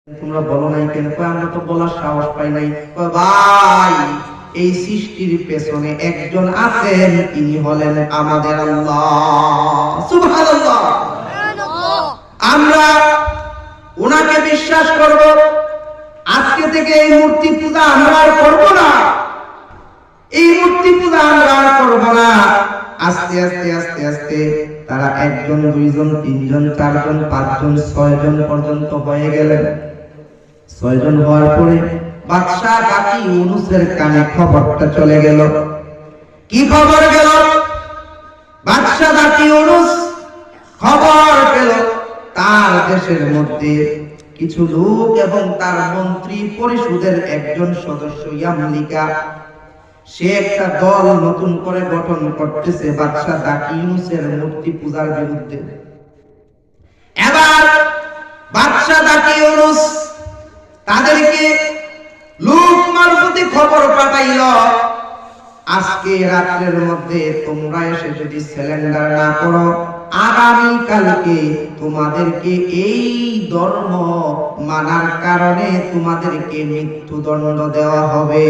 তোমরা বলো নাই কেন? আমরা তো বলার সাহস পাই নাই। ভাই, এই সৃষ্টির পেছনে একজন আছেন, তিনি হলেন আমাদের আল্লাহ। সুবহানাল্লাহ। আমরা ওনাকে বিশ্বাস করব। আজকে থেকে এই মূর্তি পূজা আমরা আর করব না। এই মূর্তি পূজা আমরা আর করব না। আস্তে আস্তে আস্তে আস্তে তারা একজন, দুইজন, তিনজন, চারজন, পাঁচজন, 6 জন পর্যন্ত হয়ে গেলেন। 6 জন হওয়ার পরে বাদশা দাকি ইউনূসের কানে খবরটা চলে গেল। কি খবর গেল? বাদশা দাকি ইউনূস খবর পেল তার দেশের মধ্যে কিছু লোক এবং তার মন্ত্রী পরিষদের একজন সদস্য ইয়ামলিকা, সে একটা দল নতুন করে গঠন করতেছে বাদশা দাকি ইউনূসের মূর্তি পূজার বিরুদ্ধে। এবার বাদশা দাকি ইউনূস তাদেরকে লোক মারফতে খবর পাঠাইল, আজকে রাতের মধ্যে তোমরা এসে যদি সিলিন্ডার না করো, আগামী কালকে তোমাদেরকে এই ধর্ম মানার কারণে তোমাদেরকে মৃত্যুদণ্ড দেওয়া হবে।